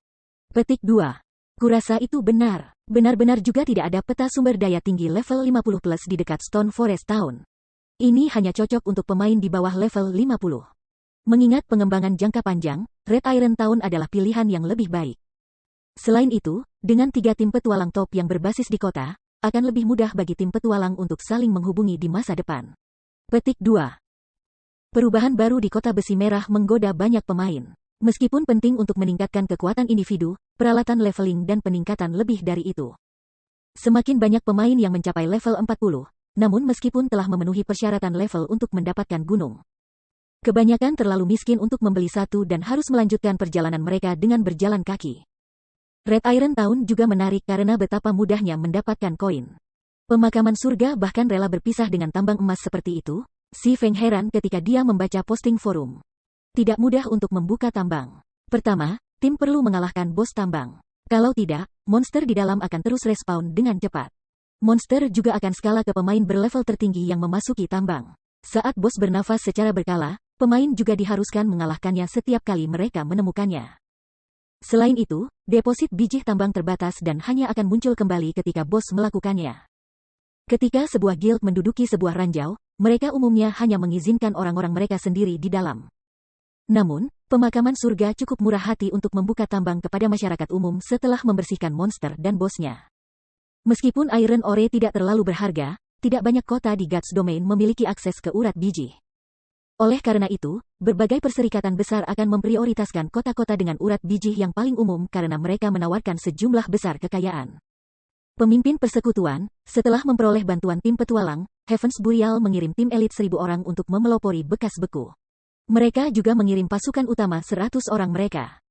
Petik 2. Kurasa itu benar. Benar-benar juga tidak ada peta sumber daya tinggi level 50+ di dekat Stone Forest Town. Ini hanya cocok untuk pemain di bawah level 50. Mengingat pengembangan jangka panjang, Red Iron Town adalah pilihan yang lebih baik. Selain itu, dengan 3 tim petualang top yang berbasis di kota, akan lebih mudah bagi tim petualang untuk saling menghubungi di masa depan. Petik 2. Perubahan baru di Kota Besi Merah menggoda banyak pemain. Meskipun penting untuk meningkatkan kekuatan individu, peralatan leveling dan peningkatan lebih dari itu. Semakin banyak pemain yang mencapai level 40, namun meskipun telah memenuhi persyaratan level untuk mendapatkan gunung. Kebanyakan terlalu miskin untuk membeli satu dan harus melanjutkan perjalanan mereka dengan berjalan kaki. Red Iron Town juga menarik karena betapa mudahnya mendapatkan koin. Pemakaman surga bahkan rela berpisah dengan tambang emas seperti itu. Si Feng heran ketika dia membaca posting forum. Tidak mudah untuk membuka tambang. Pertama, tim perlu mengalahkan bos tambang. Kalau tidak, monster di dalam akan terus respawn dengan cepat. Monster juga akan skala ke pemain berlevel tertinggi yang memasuki tambang. Saat bos bernafas secara berkala, pemain juga diharuskan mengalahkannya setiap kali mereka menemukannya. Selain itu, deposit biji tambang terbatas dan hanya akan muncul kembali ketika bos melakukannya. Ketika sebuah guild menduduki sebuah ranjau, mereka umumnya hanya mengizinkan orang-orang mereka sendiri di dalam. Namun, pemakaman surga cukup murah hati untuk membuka tambang kepada masyarakat umum setelah membersihkan monster dan bosnya. Meskipun Iron Ore tidak terlalu berharga, tidak banyak kota di Gods Domain memiliki akses ke urat biji. Oleh karena itu, berbagai perserikatan besar akan memprioritaskan kota-kota dengan urat biji yang paling umum karena mereka menawarkan sejumlah besar kekayaan. Pemimpin persekutuan, setelah memperoleh bantuan tim petualang, Heaven's Burial mengirim tim elit 1000 orang untuk memelopori bekas beku. Mereka juga mengirim pasukan utama 100 orang mereka.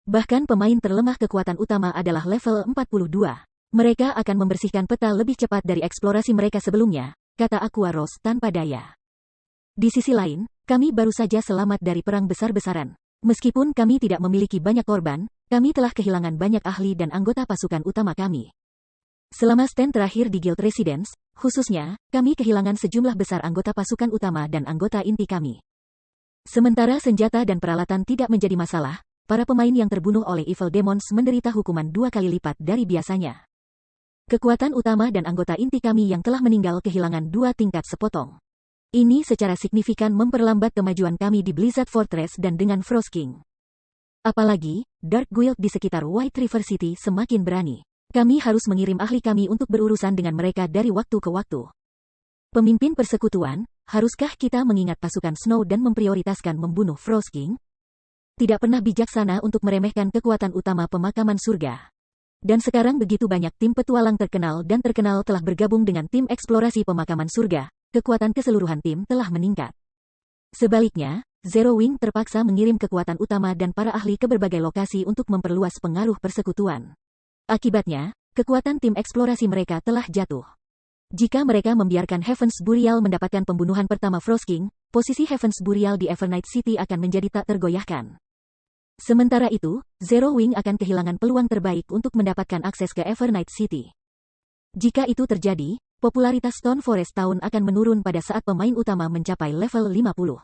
Bahkan pemain terlemah kekuatan utama adalah level 42. Mereka akan membersihkan peta lebih cepat dari eksplorasi mereka sebelumnya, kata Aqua Rose tanpa daya. Di sisi lain, kami baru saja selamat dari perang besar-besaran. Meskipun kami tidak memiliki banyak korban, kami telah kehilangan banyak ahli dan anggota pasukan utama kami. Selama stand terakhir di Guild Residence, khususnya, kami kehilangan sejumlah besar anggota pasukan utama dan anggota inti kami. Sementara senjata dan peralatan tidak menjadi masalah, para pemain yang terbunuh oleh Evil Demons menderita hukuman 2 kali lipat dari biasanya. Kekuatan utama dan anggota inti kami yang telah meninggal kehilangan 2 tingkat sepotong. Ini secara signifikan memperlambat kemajuan kami di Blizzard Fortress dan dengan Frost King. Apalagi, Dark Guild di sekitar White River City semakin berani. Kami harus mengirim ahli kami untuk berurusan dengan mereka dari waktu ke waktu. Pemimpin persekutuan, haruskah kita mengingat pasukan Snow dan memprioritaskan membunuh Frost King? Tidak pernah bijaksana untuk meremehkan kekuatan utama pemakaman surga. Dan sekarang begitu banyak tim petualang terkenal dan terkenal telah bergabung dengan tim eksplorasi pemakaman surga. Kekuatan keseluruhan tim telah meningkat. Sebaliknya, Zero Wing terpaksa mengirim kekuatan utama dan para ahli ke berbagai lokasi untuk memperluas pengaruh persekutuan. Akibatnya, kekuatan tim eksplorasi mereka telah jatuh. Jika mereka membiarkan Heaven's Burial mendapatkan pembunuhan pertama Frost King, posisi Heaven's Burial di Evernight City akan menjadi tak tergoyahkan. Sementara itu, Zero Wing akan kehilangan peluang terbaik untuk mendapatkan akses ke Evernight City. Jika itu terjadi, popularitas Stone Forest Town akan menurun pada saat pemain utama mencapai level 50.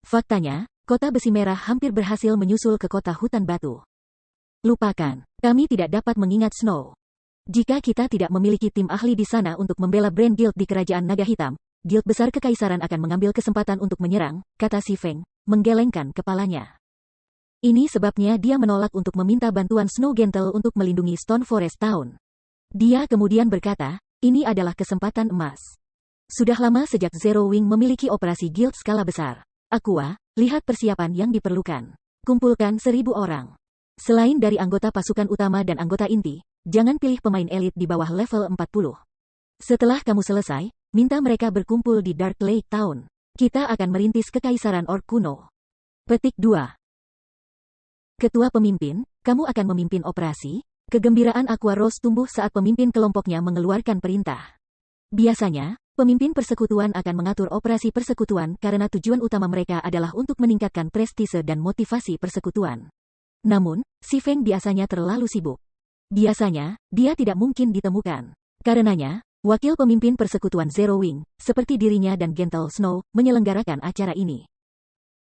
Faktanya, Kota Besi Merah hampir berhasil menyusul ke Kota Hutan Batu. Lupakan, kami tidak dapat mengingat Snow. Jika kita tidak memiliki tim ahli di sana untuk membela Brand Guild di Kerajaan Naga Hitam, Guild Besar Kekaisaran akan mengambil kesempatan untuk menyerang, kata si Feng, menggelengkan kepalanya. Ini sebabnya dia menolak untuk meminta bantuan Snow Gentle untuk melindungi Stone Forest Town. Dia kemudian berkata, ini adalah kesempatan emas. Sudah lama sejak Zero Wing memiliki operasi guild skala besar. Aqua, lihat persiapan yang diperlukan. Kumpulkan 1000 orang. Selain dari anggota pasukan utama dan anggota inti, jangan pilih pemain elit di bawah level 40. Setelah kamu selesai, minta mereka berkumpul di Dark Lake Town. Kita akan merintis kekaisaran orc kuno. Petik 2. Ketua pemimpin, kamu akan memimpin operasi? Kegembiraan Aqua Rose tumbuh saat pemimpin kelompoknya mengeluarkan perintah. Biasanya, pemimpin persekutuan akan mengatur operasi persekutuan karena tujuan utama mereka adalah untuk meningkatkan prestise dan motivasi persekutuan. Namun, si Feng biasanya terlalu sibuk. Biasanya, dia tidak mungkin ditemukan. Karenanya, wakil pemimpin persekutuan Zero Wing, seperti dirinya dan Gentle Snow, menyelenggarakan acara ini.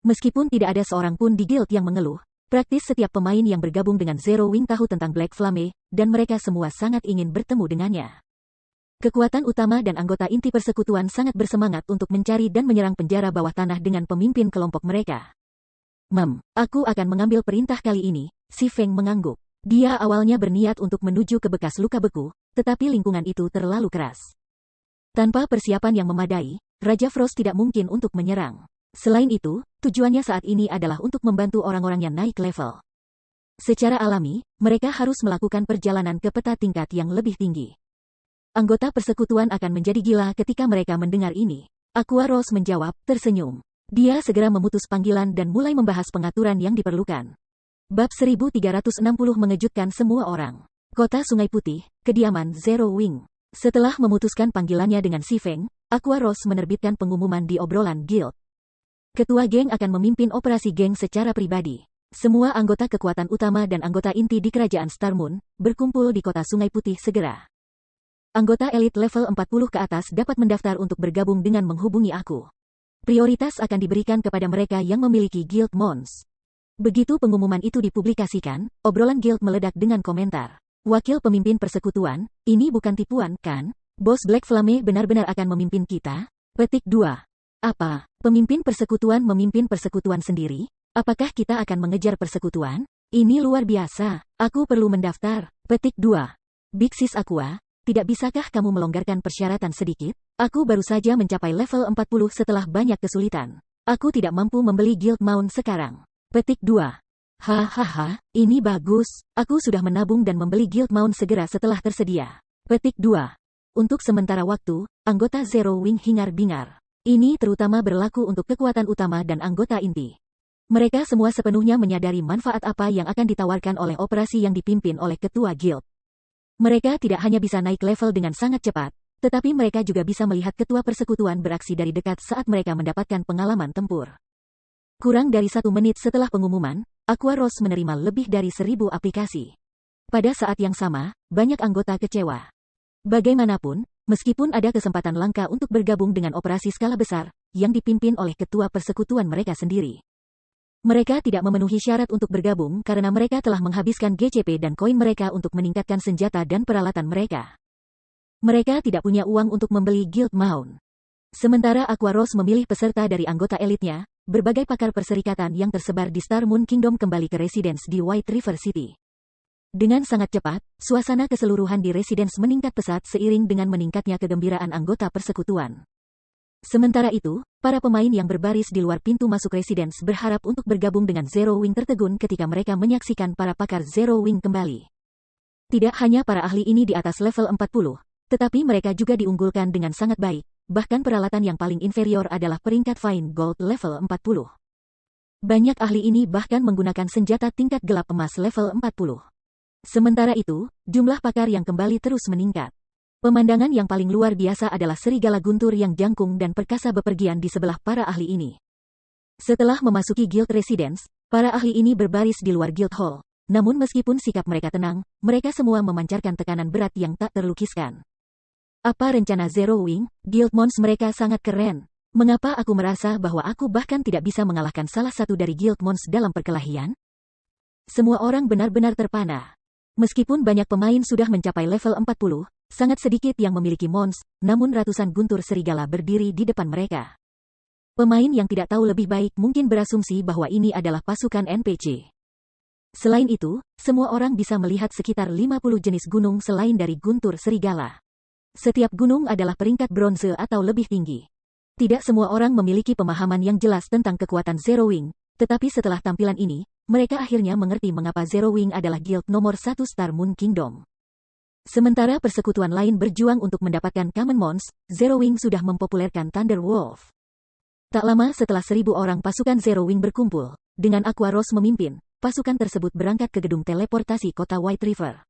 Meskipun tidak ada seorang pun di guild yang mengeluh, praktis setiap pemain yang bergabung dengan Zero Wing tahu tentang Black Flame, dan mereka semua sangat ingin bertemu dengannya. Kekuatan utama dan anggota inti persekutuan sangat bersemangat untuk mencari dan menyerang penjara bawah tanah dengan pemimpin kelompok mereka. Aku akan mengambil perintah kali ini, si Feng mengangguk. Dia awalnya berniat untuk menuju ke bekas luka beku, tetapi lingkungan itu terlalu keras. Tanpa persiapan yang memadai, Raja Frost tidak mungkin untuk menyerang. Selain itu, tujuannya saat ini adalah untuk membantu orang-orang yang naik level. Secara alami, mereka harus melakukan perjalanan ke peta tingkat yang lebih tinggi. Anggota persekutuan akan menjadi gila ketika mereka mendengar ini. Aqua Rose menjawab, tersenyum. Dia segera memutus panggilan dan mulai membahas pengaturan yang diperlukan. Bab 1360 mengejutkan semua orang. Kota Sungai Putih, kediaman Zero Wing. Setelah memutuskan panggilannya dengan si Feng, Aqua Rose menerbitkan pengumuman di obrolan guild. Ketua geng akan memimpin operasi geng secara pribadi. Semua anggota kekuatan utama dan anggota inti di kerajaan Star Moon berkumpul di kota Sungai Putih segera. Anggota elit level 40 ke atas dapat mendaftar untuk bergabung dengan menghubungi aku. Prioritas akan diberikan kepada mereka yang memiliki Guild Mons. Begitu pengumuman itu dipublikasikan, obrolan guild meledak dengan komentar. Wakil pemimpin persekutuan, ini bukan tipuan, kan? Bos Black Flame benar-benar akan memimpin kita? Petik 2. Apa? Pemimpin persekutuan memimpin persekutuan sendiri? Apakah kita akan mengejar persekutuan? Ini luar biasa. Aku perlu mendaftar. Petik 2. Big Sis Aqua, tidak bisakah kamu melonggarkan persyaratan sedikit? Aku baru saja mencapai level 40 setelah banyak kesulitan. Aku tidak mampu membeli Guild Mount sekarang. Petik 2. Hahaha, ini bagus. Aku sudah menabung dan membeli Guild Mount segera setelah tersedia. Petik 2. Untuk sementara waktu, anggota Zero Wing hingar-bingar. Ini terutama berlaku untuk kekuatan utama dan anggota inti. Mereka semua sepenuhnya menyadari manfaat apa yang akan ditawarkan oleh operasi yang dipimpin oleh ketua guild. Mereka tidak hanya bisa naik level dengan sangat cepat, tetapi mereka juga bisa melihat ketua persekutuan beraksi dari dekat saat mereka mendapatkan pengalaman tempur. Kurang dari 1 menit setelah pengumuman, Aqua Rose menerima lebih dari 1000 aplikasi. Pada saat yang sama, banyak anggota kecewa. Bagaimanapun, meskipun ada kesempatan langka untuk bergabung dengan operasi skala besar, yang dipimpin oleh ketua persekutuan mereka sendiri. Mereka tidak memenuhi syarat untuk bergabung karena mereka telah menghabiskan GCP dan koin mereka untuk meningkatkan senjata dan peralatan mereka. Mereka tidak punya uang untuk membeli Guild Mount. Sementara Aqua Rose memilih peserta dari anggota elitnya, berbagai pakar perserikatan yang tersebar di Star Moon Kingdom kembali ke residence di White River City. Dengan sangat cepat, suasana keseluruhan di residence meningkat pesat seiring dengan meningkatnya kegembiraan anggota persekutuan. Sementara itu, para pemain yang berbaris di luar pintu masuk residence berharap untuk bergabung dengan Zero Wing tertegun ketika mereka menyaksikan para pakar Zero Wing kembali. Tidak hanya para ahli ini di atas level 40, tetapi mereka juga diunggulkan dengan sangat baik, bahkan peralatan yang paling inferior adalah peringkat Fine Gold level 40. Banyak ahli ini bahkan menggunakan senjata tingkat gelap emas level 40. Sementara itu, jumlah pakar yang kembali terus meningkat. Pemandangan yang paling luar biasa adalah serigala guntur yang jangkung dan perkasa bepergian di sebelah para ahli ini. Setelah memasuki guild residence, para ahli ini berbaris di luar guild hall. Namun meskipun sikap mereka tenang, mereka semua memancarkan tekanan berat yang tak terlukiskan. Apa rencana Zero Wing? Guild Mons mereka sangat keren. Mengapa aku merasa bahwa aku bahkan tidak bisa mengalahkan salah satu dari Guild Mons dalam perkelahian? Semua orang benar-benar terpana. Meskipun banyak pemain sudah mencapai level 40, sangat sedikit yang memiliki Mons, namun ratusan guntur serigala berdiri di depan mereka. Pemain yang tidak tahu lebih baik mungkin berasumsi bahwa ini adalah pasukan NPC. Selain itu, semua orang bisa melihat sekitar 50 jenis gunung selain dari guntur serigala. Setiap gunung adalah peringkat bronze atau lebih tinggi. Tidak semua orang memiliki pemahaman yang jelas tentang kekuatan Zero Wing, tetapi setelah tampilan ini, mereka akhirnya mengerti mengapa Zero Wing adalah guild nomor 1 Star Moon Kingdom. Sementara persekutuan lain berjuang untuk mendapatkan Common Mons, Zero Wing sudah mempopulerkan Thunder Wolf. Tak lama setelah 1000 orang pasukan Zero Wing berkumpul, dengan Aqua Rose memimpin, pasukan tersebut berangkat ke gedung teleportasi kota White River.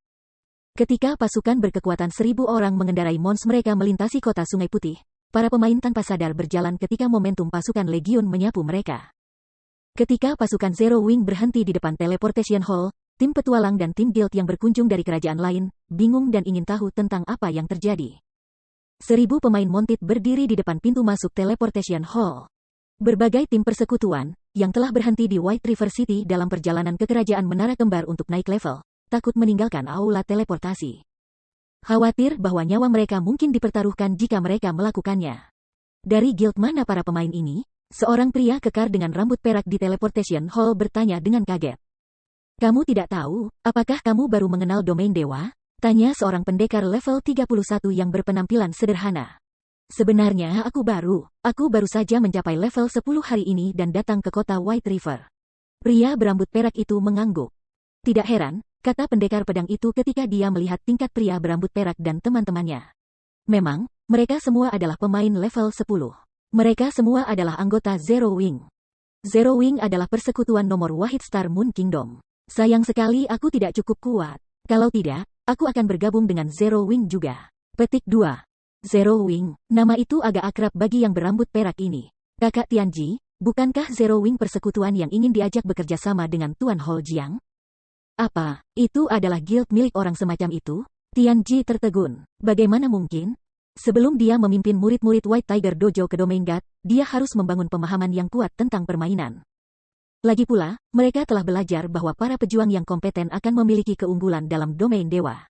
Ketika pasukan berkekuatan 1000 orang mengendarai Mons mereka melintasi kota Sungai Putih, para pemain tanpa sadar berjalan ketika momentum pasukan Legion menyapu mereka. Ketika pasukan Zero Wing berhenti di depan Teleportation Hall, tim petualang dan tim guild yang berkunjung dari kerajaan lain, bingung dan ingin tahu tentang apa yang terjadi. 1000 pemain Montid berdiri di depan pintu masuk Teleportation Hall. Berbagai tim persekutuan, yang telah berhenti di White River City dalam perjalanan ke kerajaan Menara Kembar untuk naik level, takut meninggalkan aula teleportasi. Khawatir bahwa nyawa mereka mungkin dipertaruhkan jika mereka melakukannya. Dari guild mana para pemain ini? Seorang pria kekar dengan rambut perak di Teleportation Hall bertanya dengan kaget. Kamu tidak tahu, apakah kamu baru mengenal domain dewa? Tanya seorang pendekar level 31 yang berpenampilan sederhana. Sebenarnya aku baru saja mencapai level 10 hari ini dan datang ke kota White River. Pria berambut perak itu mengangguk. Tidak heran, kata pendekar pedang itu ketika dia melihat tingkat pria berambut perak dan teman-temannya. Memang, mereka semua adalah pemain level 10. Mereka semua adalah anggota Zero Wing. Zero Wing adalah persekutuan nomor wahid Star Moon Kingdom. Sayang sekali aku tidak cukup kuat. Kalau tidak, aku akan bergabung dengan Zero Wing juga. Petik 2. Zero Wing, nama itu agak akrab bagi yang berambut perak ini. Kakak Tianji, bukankah Zero Wing persekutuan yang ingin diajak bekerja sama dengan Tuan Hall Jiang? Apa, itu adalah guild milik orang semacam itu? Tianji tertegun. Bagaimana mungkin? Sebelum dia memimpin murid-murid White Tiger Dojo ke Domain God, dia harus membangun pemahaman yang kuat tentang permainan. Lagi pula, mereka telah belajar bahwa para pejuang yang kompeten akan memiliki keunggulan dalam domain dewa.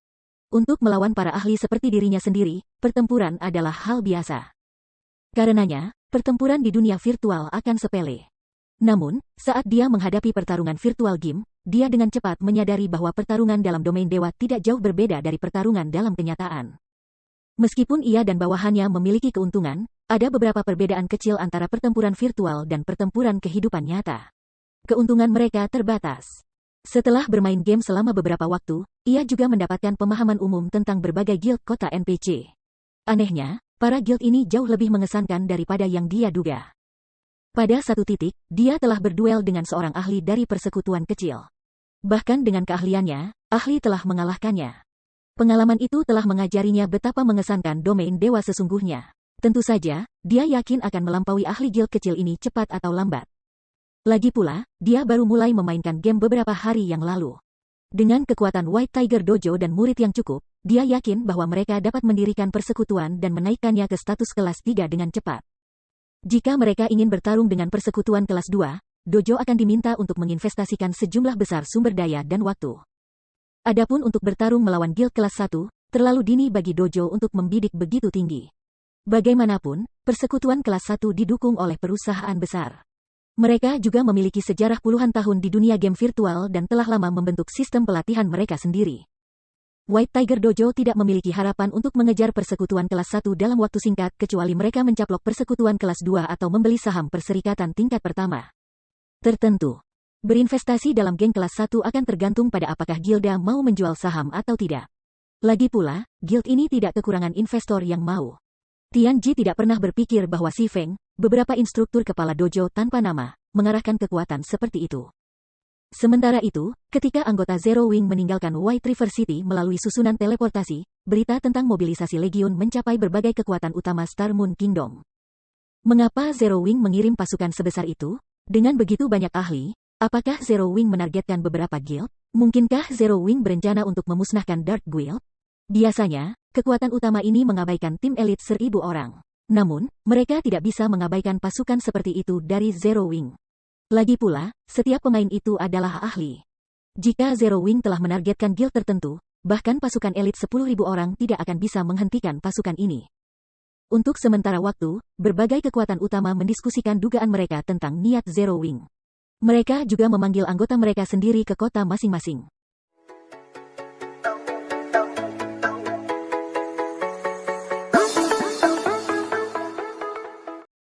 Untuk melawan para ahli seperti dirinya sendiri, pertempuran adalah hal biasa. Karenanya, pertempuran di dunia virtual akan sepele. Namun, saat dia menghadapi pertarungan virtual game, dia dengan cepat menyadari bahwa pertarungan dalam domain dewa tidak jauh berbeda dari pertarungan dalam kenyataan. Meskipun ia dan bawahannya memiliki keuntungan, ada beberapa perbedaan kecil antara pertempuran virtual dan pertempuran kehidupan nyata. Keuntungan mereka terbatas. Setelah bermain game selama beberapa waktu, ia juga mendapatkan pemahaman umum tentang berbagai guild kota NPC. Anehnya, para guild ini jauh lebih mengesankan daripada yang dia duga. Pada satu titik, dia telah berduel dengan seorang ahli dari persekutuan kecil. Bahkan dengan keahliannya, ahli telah mengalahkannya. Pengalaman itu telah mengajarinya betapa mengesankan domain dewa sesungguhnya. Tentu saja, dia yakin akan melampaui ahli guild kecil ini cepat atau lambat. Lagi pula, dia baru mulai memainkan game beberapa hari yang lalu. Dengan kekuatan White Tiger Dojo dan murid yang cukup, dia yakin bahwa mereka dapat mendirikan persekutuan dan menaikkannya ke status kelas 3 dengan cepat. Jika mereka ingin bertarung dengan persekutuan kelas 2, dojo akan diminta untuk menginvestasikan sejumlah besar sumber daya dan waktu. Adapun untuk bertarung melawan guild kelas 1, terlalu dini bagi dojo untuk membidik begitu tinggi. Bagaimanapun, persekutuan kelas 1 didukung oleh perusahaan besar. Mereka juga memiliki sejarah puluhan tahun di dunia game virtual dan telah lama membentuk sistem pelatihan mereka sendiri. White Tiger Dojo tidak memiliki harapan untuk mengejar persekutuan kelas 1 dalam waktu singkat kecuali mereka mencaplok persekutuan kelas 2 atau membeli saham perserikatan tingkat pertama. Tertentu. Berinvestasi dalam geng kelas 1 akan tergantung pada apakah gilda mau menjual saham atau tidak. Lagi pula, guild ini tidak kekurangan investor yang mau. Tianji tidak pernah berpikir bahwa Si Feng, beberapa instruktur kepala dojo tanpa nama, mengarahkan kekuatan seperti itu. Sementara itu, ketika anggota Zero Wing meninggalkan White River City melalui susunan teleportasi, berita tentang mobilisasi Legiun mencapai berbagai kekuatan utama Star Moon Kingdom. Mengapa Zero Wing mengirim pasukan sebesar itu? Dengan begitu banyak ahli, apakah Zero Wing menargetkan beberapa guild? Mungkinkah Zero Wing berencana untuk memusnahkan Dark Guild? Biasanya, kekuatan utama ini mengabaikan tim elit 1000 orang. Namun, mereka tidak bisa mengabaikan pasukan seperti itu dari Zero Wing. Lagi pula, setiap pemain itu adalah ahli. Jika Zero Wing telah menargetkan guild tertentu, bahkan pasukan elit 10.000 orang tidak akan bisa menghentikan pasukan ini. Untuk sementara waktu, berbagai kekuatan utama mendiskusikan dugaan mereka tentang niat Zero Wing. Mereka juga memanggil anggota mereka sendiri ke kota masing-masing.